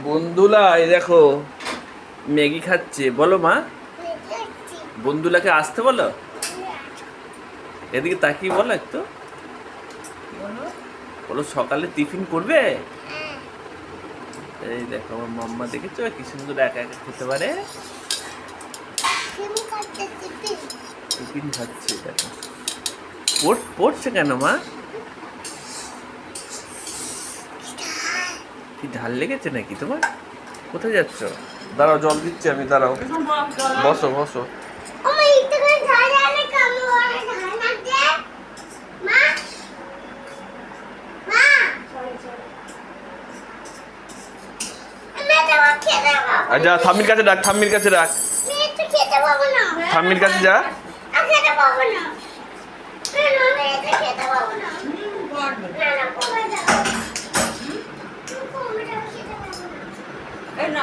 বন্ধুলা এই দেখো ম্যাগি খাচ্ছে। বলো মা, বন্ধুলাকে আসতে বলো। এদিকে তাকিয়ে বলো একটু, বলো সকালে টিফিন করবে। এই দেখো আমার মাম্মা, দেখেছো কি সুন্দর একা একা খেতে পারে। টিফিন খাচ্ছে দেখো। পড়ছে কেন মা? কি ঢাল লেগেছে নাকি তোমার? কোথায় যাচ্ছ? দাঁড়াও, জল দিচ্ছি আমি, দাঁড়াও। বসো বসো। যা ঠাম্মির কাছে ডাক, ঠাম্মির কাছে ডাক, ঠাম্মির কাছে যা। না